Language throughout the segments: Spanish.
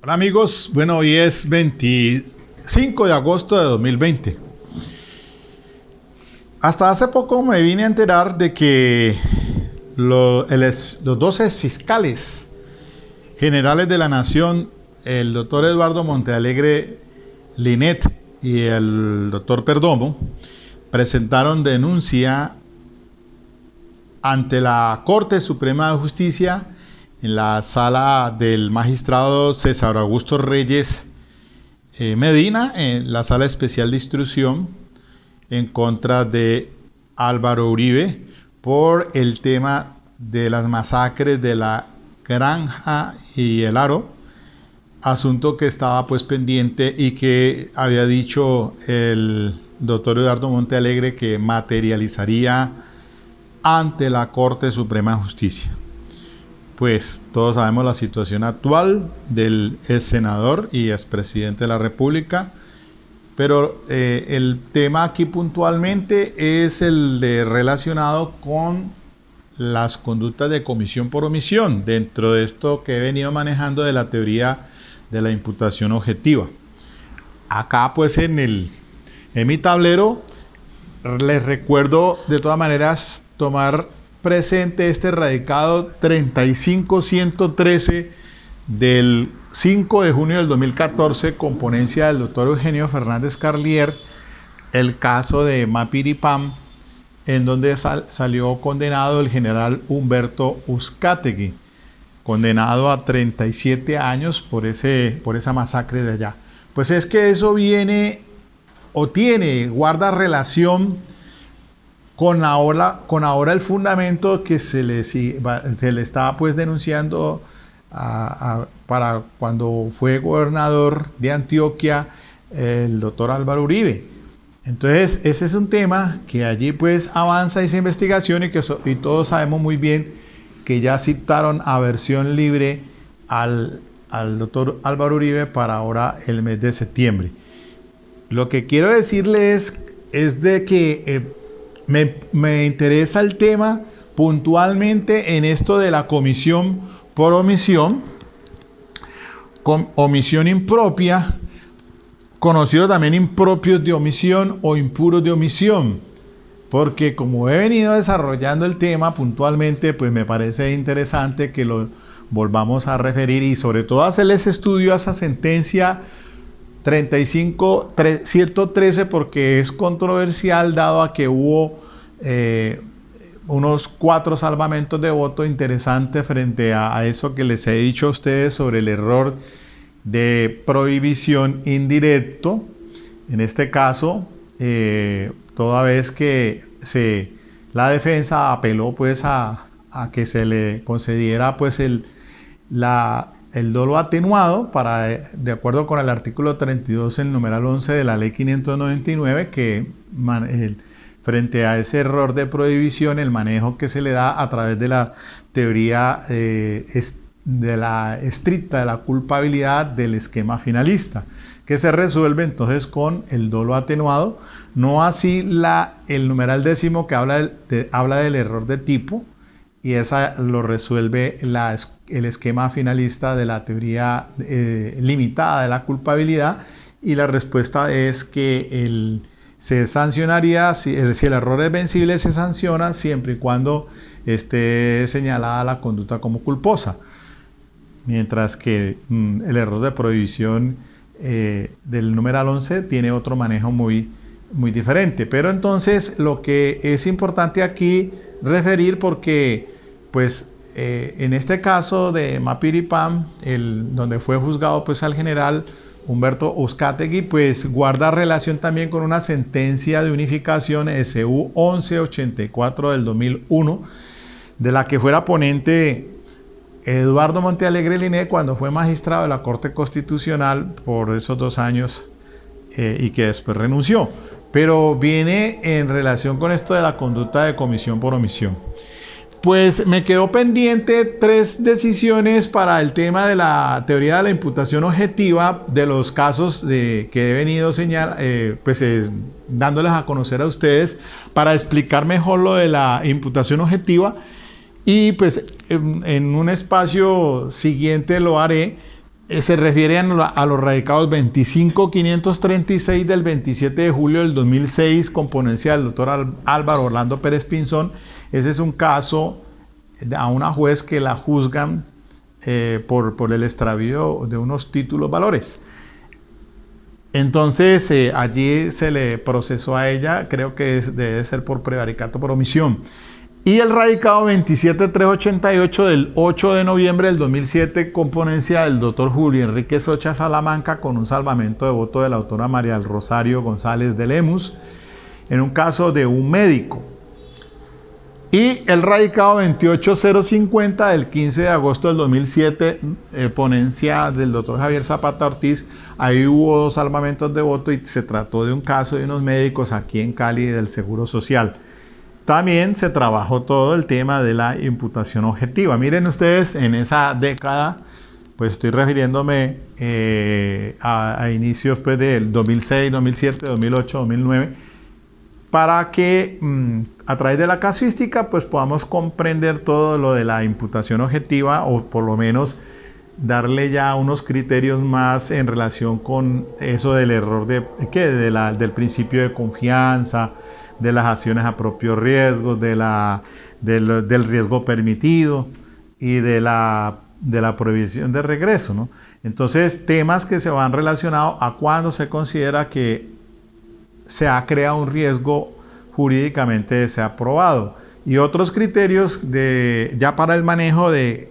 Hola amigos, bueno, hoy es 25 de agosto de 2020. Hasta hace poco me vine a enterar de que los dos exfiscales generales de la Nación, el doctor Eduardo Montealegre Linet y el doctor Perdomo, presentaron denuncia ante la Corte Suprema de Justicia en la sala del magistrado César Augusto Reyes Medina, en la sala especial de instrucción, en contra de Álvaro Uribe por el tema de las masacres de la Granja y el Aro, asunto que estaba pues pendiente y que había dicho el doctor Eduardo Montealegre que materializaría ante la Corte Suprema de Justicia. Pues todos sabemos la situación actual del ex senador y expresidente de la República, pero el tema aquí puntualmente es el de relacionado con las conductas de comisión por omisión, dentro de esto que he venido manejando de la teoría de la imputación objetiva. Acá pues en mi tablero les recuerdo de todas maneras tomar presente este radicado 35113 del 5 de junio del 2014 con ponencia del doctor Eugenio Fernández Carlier, el caso de Mapiripán, en donde salió condenado el general Humberto Uzcategui, condenado a 37 años por esa masacre de allá. Pues es que eso viene o guarda relación con ahora el fundamento que se le estaba pues denunciando para cuando fue gobernador de Antioquia el doctor Álvaro Uribe. Entonces ese es un tema que allí pues avanza esa investigación y todos sabemos muy bien que ya citaron a versión libre al doctor Álvaro Uribe para ahora el mes de septiembre. Lo que quiero decirles es de que me interesa el tema puntualmente en esto de la comisión por omisión, omisión impropia, conocido también impropios de omisión o impuros de omisión, porque como he venido desarrollando el tema puntualmente, pues me parece interesante que lo volvamos a referir y sobre todo hacerles estudio a esa sentencia 35113 porque es controversial dado a que hubo unos 4 salvamentos de voto interesantes frente a eso que les he dicho a ustedes sobre el error de prohibición indirecto. En este caso, toda vez que la defensa apeló pues a que se le concediera pues el dolo atenuado de acuerdo con el artículo 32, el numeral 11 de la ley 599, que frente a ese error de prohibición, el manejo que se le da a través de la teoría de la estricta de la culpabilidad del esquema finalista, que se resuelve entonces con el dolo atenuado, no así el numeral décimo que habla del error de tipo, y esa lo resuelve el esquema finalista de la teoría limitada de la culpabilidad, y la respuesta es que se sancionaría, si el error es vencible, se sanciona siempre y cuando esté señalada la conducta como culposa, mientras que el error de prohibición del numeral 11 tiene otro manejo muy, muy diferente. Pero entonces lo que es importante aquí referir, porque pues en este caso de Mapiripán, donde fue juzgado pues al general Humberto Uzcategui, pues guarda relación también con una sentencia de unificación SU 1184 del 2001, de la que fuera ponente Eduardo Montealegre Linet cuando fue magistrado de la Corte Constitucional por esos 2 años y que después renunció. Pero viene en relación con esto de la conducta de comisión por omisión. Pues me quedó pendiente 3 decisiones para el tema de la teoría de la imputación objetiva de los casos que he venido dándoles a conocer a ustedes para explicar mejor lo de la imputación objetiva, y pues en un espacio siguiente lo haré se refieren a los radicados 25536 del 27 de julio del 2006 con ponencia del doctor Álvaro Orlando Pérez Pinzón. Ese es un caso a una juez que la juzgan por el extravío de unos títulos valores. Entonces allí se le procesó a ella, creo que debe ser por prevaricato por omisión. Y el radicado 27388 del 8 de noviembre del 2007 con ponencia del doctor Julio Enrique Socha Salamanca con un salvamento de voto de la autora María del Rosario González de Lemus en un caso de un médico. Y el radicado 28050 del 15 de agosto del 2007, ponencia del doctor Javier Zapata Ortiz. Ahí hubo 2 salvamentos de voto y se trató de un caso de unos médicos aquí en Cali del Seguro Social. También se trabajó todo el tema de la imputación objetiva. Miren ustedes, en esa década, pues estoy refiriéndome a inicios pues, del 2006, 2007, 2008, 2009, para que a través de la casuística pues podamos comprender todo lo de la imputación objetiva, o por lo menos darle ya unos criterios más en relación con eso del error del principio de confianza, de las acciones a propio riesgo, del riesgo permitido y de la prohibición de regreso, ¿no? Entonces, temas que se van relacionados a cuando se considera que se ha creado un riesgo jurídicamente desaprobado, y otros criterios ya para el manejo de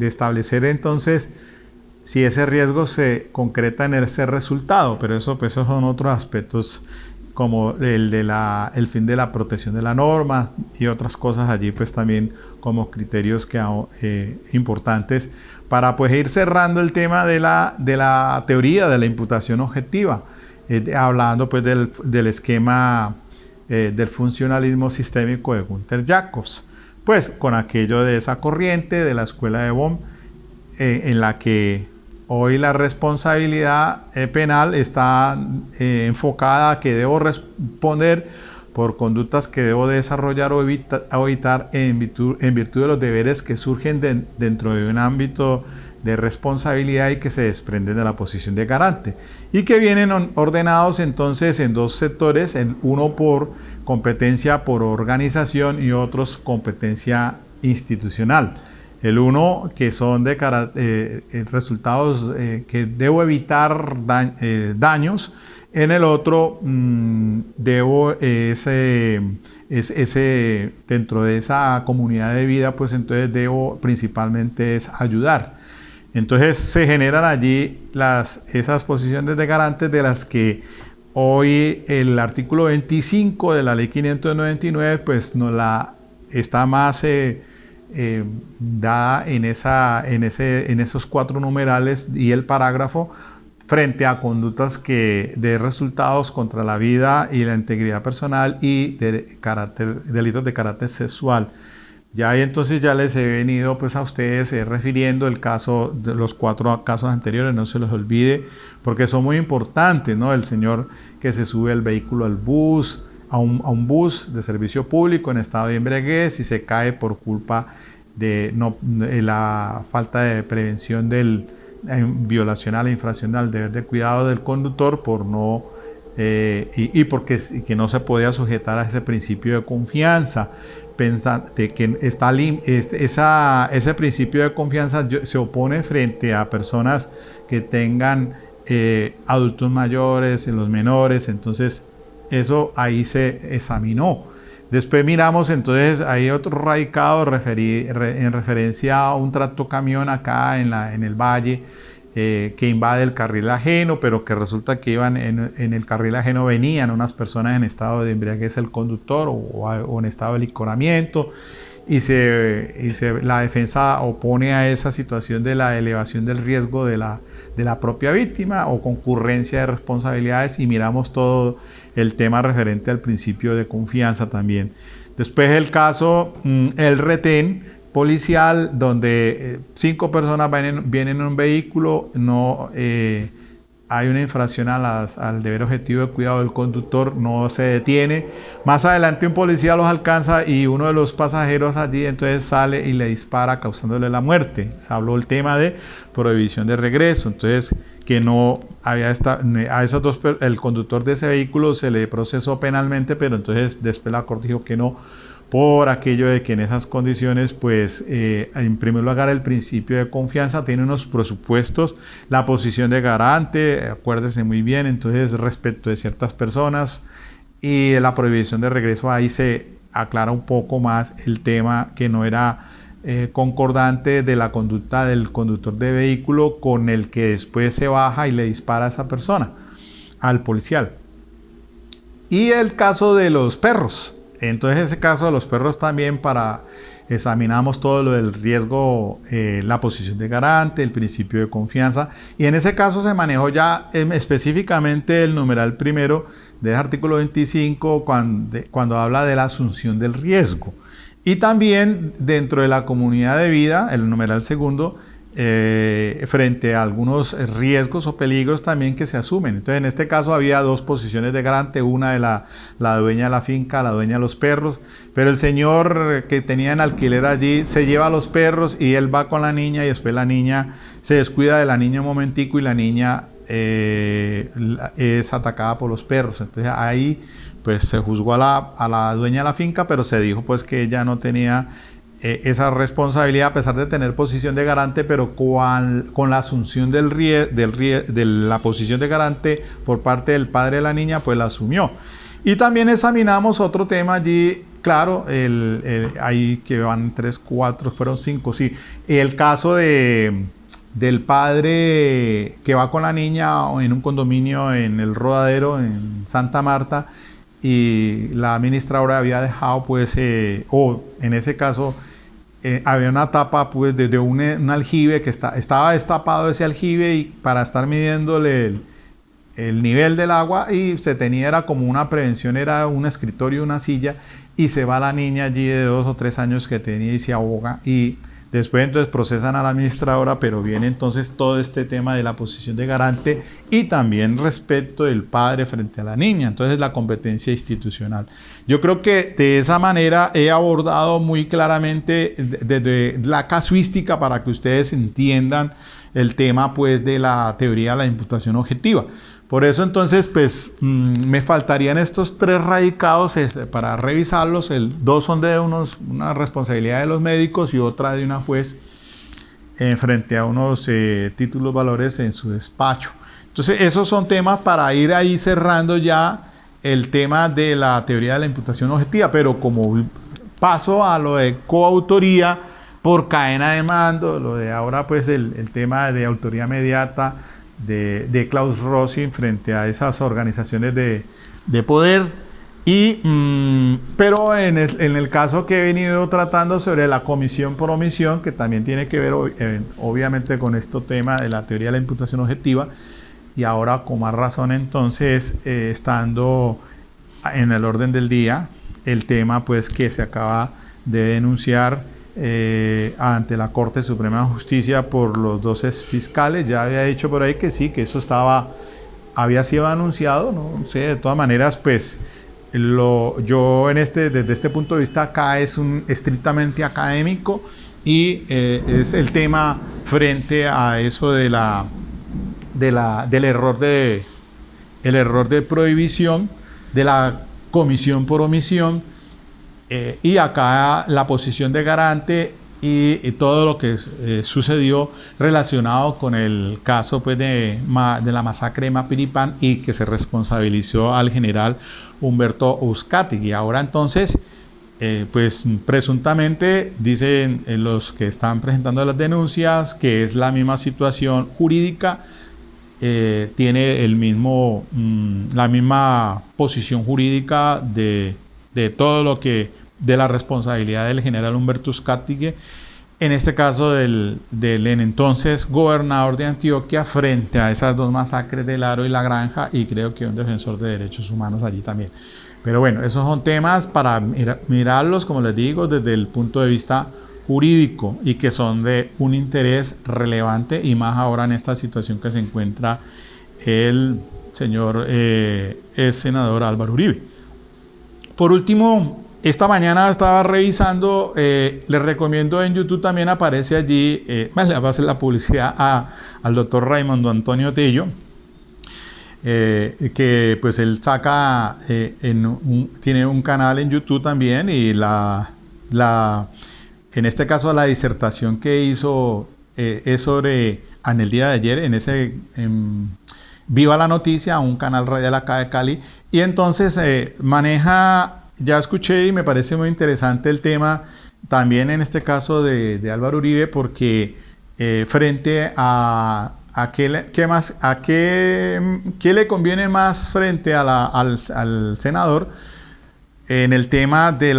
establecer entonces si ese riesgo se concreta en ese resultado, pero eso pues esos son otros aspectos como el fin de la protección de la norma y otras cosas allí pues también como criterios importantes para pues ir cerrando el tema de la teoría de la imputación objetiva, hablando pues del esquema del funcionalismo sistémico de Gunther Jacobs, pues con aquello de esa corriente de la escuela de Bonn, en la que hoy la responsabilidad penal está enfocada a que debo responder por conductas que debo desarrollar o evitar en virtud de los deberes que surgen dentro de un ámbito de responsabilidad y que se desprenden de la posición de garante, y que vienen ordenados entonces en 2 sectores, uno por competencia por organización y otros competencia institucional. El uno que son de resultados que debo evitar daños, en el otro debo dentro de esa comunidad de vida, pues entonces debo principalmente es ayudar. Entonces se generan allí esas posiciones de garantes de las que hoy el artículo 25 de la ley 599 pues está más dada en esos 4 numerales y el parágrafo frente a conductas de resultados contra la vida y la integridad personal y delitos de carácter sexual. Ya entonces ya les he venido pues a ustedes refiriendo el caso de los 4 casos anteriores, no se los olvide porque son muy importantes, ¿no? El señor que se sube al vehículo, al bus, a un bus de servicio público en estado de embriaguez y se cae por culpa de la falta de prevención violación a la infracción al deber de cuidado del conductor porque que no se podía sujetar a ese principio de confianza. De que ese principio de confianza se opone frente a personas que tengan adultos mayores, los menores, entonces eso ahí se examinó. Después miramos, entonces hay otro radicado en referencia a un tractocamión acá en el valle que invade el carril ajeno, pero que resulta que iban en el carril ajeno venían unas personas en estado de embriaguez, el conductor o en estado de licoramiento, y la defensa opone a esa situación de la elevación del riesgo de la propia víctima o concurrencia de responsabilidades, y miramos todo el tema referente al principio de confianza también. Después el caso, el retén policial, donde 5 personas vienen en un vehículo, hay una infracción al deber objetivo de cuidado del conductor, no se detiene. Más adelante un policía los alcanza y uno de los pasajeros allí entonces sale y le dispara causándole la muerte. Se habló el tema de prohibición de regreso, entonces que no había a esos dos, el conductor de ese vehículo se le procesó penalmente, pero entonces después la corte dijo que no, por aquello de que en esas condiciones, pues, en primer lugar, el principio de confianza tiene unos presupuestos, la posición de garante, acuérdese muy bien, entonces, respecto de ciertas personas, y la prohibición de regreso, ahí se aclara un poco más el tema que no era concordante de la conducta del conductor de vehículo con el que después se baja y le dispara a esa persona, al policial. Y el caso de los perros. Entonces, ese caso de los perros también examinamos todo lo del riesgo, la posición de garante, el principio de confianza, y en ese caso se manejó ya específicamente el numeral primero del artículo 25 cuando habla de la asunción del riesgo. Y también dentro de la comunidad de vida, el numeral segundo, frente a algunos riesgos o peligros también que se asumen. Entonces, en este caso había dos posiciones de garante, una de la dueña de la finca, la dueña de los perros, pero el señor que tenía en alquiler allí se lleva a los perros y él va con la niña y después la niña se descuida de la niña un momentico y la niña es atacada por los perros. Entonces ahí pues se juzgó a la dueña de la finca, pero se dijo pues que ella no tenía esa responsabilidad a pesar de tener posición de garante, pero con la asunción de la posición de garante por parte del padre de la niña, pues la asumió. Y también examinamos otro tema allí, claro, ahí que van 3, 4, fueron 5, sí, el caso del padre que va con la niña en un condominio en El Rodadero, en Santa Marta, y la administradora había dejado, pues, o en ese caso, había una tapa, pues, desde un aljibe que estaba destapado ese aljibe y para estar midiéndole el nivel del agua, y se tenía, era como una prevención, era un escritorio y una silla, y se va la niña allí de 2 o 3 años que tenía y se ahoga, y después entonces procesan a la administradora, pero viene entonces todo este tema de la posición de garante y también respecto del padre frente a la niña, entonces la competencia institucional. Yo creo que de esa manera he abordado muy claramente desde la casuística para que ustedes entiendan el tema pues de la teoría de la imputación objetiva. Por eso entonces pues me faltarían estos 3 radicados para revisarlos. 2 son de una responsabilidad de los médicos y otra de una juez frente a unos títulos valores en su despacho. Entonces esos son temas para ir ahí cerrando ya el tema de la teoría de la imputación objetiva, pero como paso a lo de coautoría por cadena de mando, lo de ahora pues el tema de autoría mediata de Klaus Rossi frente a esas organizaciones de poder, pero en el caso que he venido tratando sobre la comisión por omisión, que también tiene que ver obviamente con este tema de la teoría de la imputación objetiva, y ahora con más razón entonces estando en el orden del día el tema pues que se acaba de denunciar ante la Corte Suprema de Justicia por los 12 fiscales. Ya había dicho por ahí que sí, que eso había sido anunciado, no sé, de todas maneras pues yo desde este punto de vista acá es estrictamente académico y es el tema frente a eso del error de prohibición, de la comisión por omisión, y acá la posición de garante y todo lo que sucedió relacionado con el caso pues, de la masacre de Mapiripán y que se responsabilizó al general Humberto Uzcategui. Y ahora entonces, pues presuntamente dicen los que están presentando las denuncias que es la misma situación jurídica, tiene la misma posición jurídica de todo lo que de la responsabilidad del general Humberto Uzcategui, en este caso del entonces gobernador de Antioquia frente a esas 2 masacres del Aro y La Granja, y creo que un defensor de derechos humanos allí también. Pero bueno, esos son temas para mirarlos, como les digo, desde el punto de vista jurídico y que son de un interés relevante y más ahora en esta situación que se encuentra el señor ex senador Álvaro Uribe. Por último, esta mañana estaba revisando, les recomiendo en YouTube también aparece allí, le voy a hacer la publicidad al doctor Raimundo Antonio Tello, que pues él saca, tiene un canal en YouTube también, y en este caso la disertación que hizo es sobre, en el día de ayer, en Viva la Noticia, un canal radial acá de Cali, y entonces maneja, ya escuché y me parece muy interesante el tema, también en este caso de Álvaro Uribe, porque frente a qué le conviene más frente a al senador en el tema de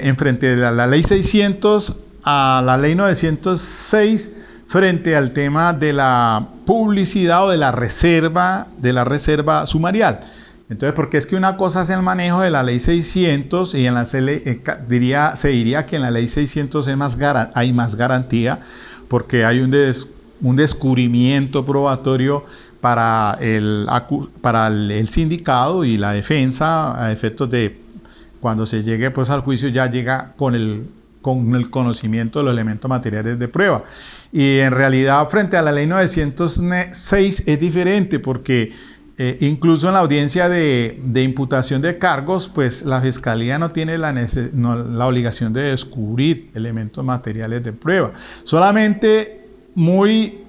en frente de la ley 600 a la ley 906, frente al tema de la publicidad o de la reserva sumarial. Entonces, porque es que una cosa es el manejo de la ley 600 y se diría que en la ley 600 hay más garantía, porque hay un descubrimiento probatorio para el sindicado y la defensa, a efectos de cuando se llegue pues al juicio, ya llega con el conocimiento de los elementos materiales de prueba. Y en realidad, frente a la ley 906 es diferente, porque incluso en la audiencia de imputación de cargos, pues la Fiscalía no tiene la obligación de descubrir elementos materiales de prueba. Solamente muy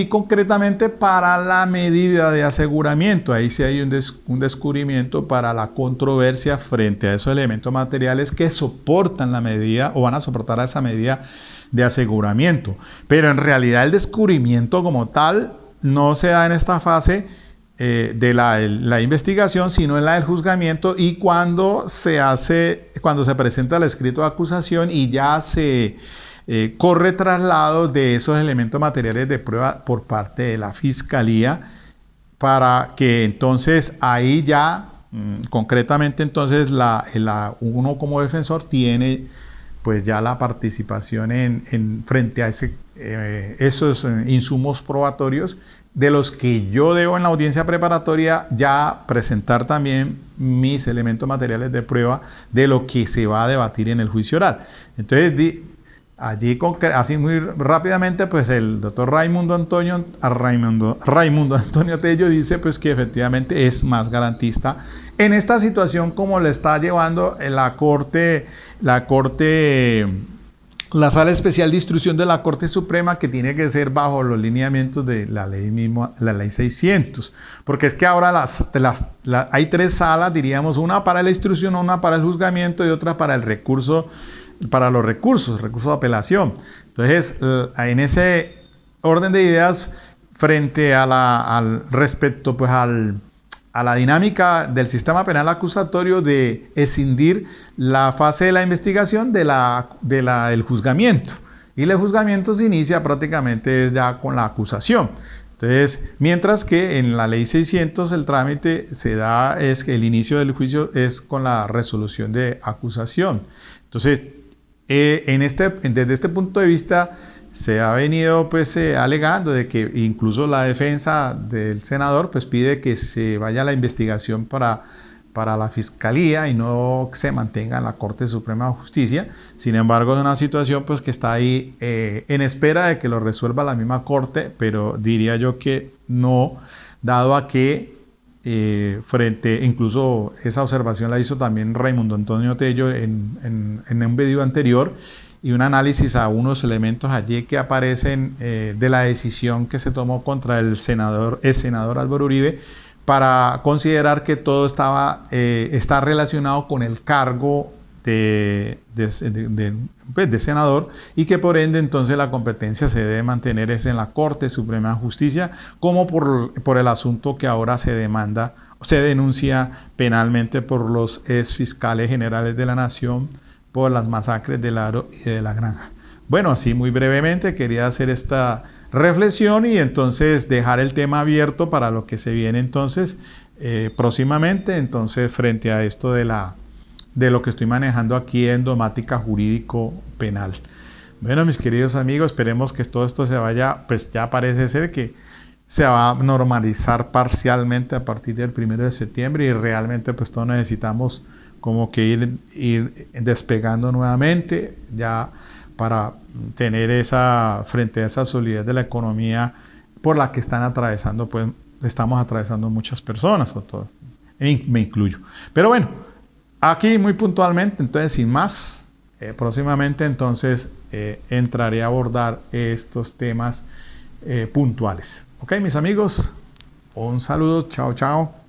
concretamente para la medida de aseguramiento. Ahí sí hay un descubrimiento para la controversia frente a esos elementos materiales que soportan la medida o van a soportar a esa medida de aseguramiento. Pero en realidad el descubrimiento como tal no se da en esta fase de la investigación, sino en la del juzgamiento, y cuando se presenta el escrito de acusación y ya se corre traslado de esos elementos materiales de prueba por parte de la Fiscalía, para que entonces ahí ya concretamente entonces uno como defensor tiene pues ya la participación frente a esos insumos probatorios, de los que yo debo en la audiencia preparatoria ya presentar también mis elementos materiales de prueba de lo que se va a debatir en el juicio oral. Entonces, allí, así muy rápidamente, pues el doctor Raimundo Antonio Tello dice pues que efectivamente es más garantista en esta situación, como le está llevando la Sala Especial de Instrucción de la Corte Suprema, que tiene que ser bajo los lineamientos de la ley 600. Porque es que ahora hay tres salas, diríamos, una para la instrucción, una para el juzgamiento y otra para los recursos de apelación. Entonces, en ese orden de ideas, frente a respecto pues a la dinámica del sistema penal acusatorio de escindir la fase de la investigación del juzgamiento. Y el juzgamiento se inicia prácticamente ya con la acusación. Entonces, mientras que en la ley 600 el trámite es que el inicio del juicio es con la resolución de acusación. Entonces, desde este punto de vista, se ha venido pues alegando de que incluso la defensa del senador pues pide que se vaya a la investigación para la Fiscalía y no se mantenga en la Corte Suprema de Justicia. Sin embargo, es una situación pues que está ahí en espera de que lo resuelva la misma Corte, pero diría yo que no, dado a que incluso esa observación la hizo también Raimundo Antonio Tello en un video anterior, y un análisis a unos elementos allí que aparecen de la decisión que se tomó contra el senador Álvaro Uribe, para considerar que todo está relacionado con el cargo de senador, y que por ende entonces la competencia se debe mantener en la Corte Suprema de Justicia, como por el asunto que ahora se denuncia penalmente por los ex fiscales generales de la Nación por las masacres del Aro y de la Granja. Bueno, así muy brevemente quería hacer esta reflexión y entonces dejar el tema abierto para lo que se viene entonces próximamente, entonces frente a esto de lo que estoy manejando aquí en Domática Jurídico Penal. Bueno, mis queridos amigos, esperemos que todo esto se vaya, pues ya parece ser que se va a normalizar parcialmente a partir del 1 de septiembre y realmente pues todos necesitamos como que ir despegando nuevamente ya para tener esa, frente a esa solidez de la economía por la que están atravesando, pues estamos atravesando muchas personas, o todo, me incluyo. Pero bueno, aquí muy puntualmente, entonces sin más, próximamente entonces entraré a abordar estos temas puntuales. Ok, mis amigos, un saludo, chao, chao.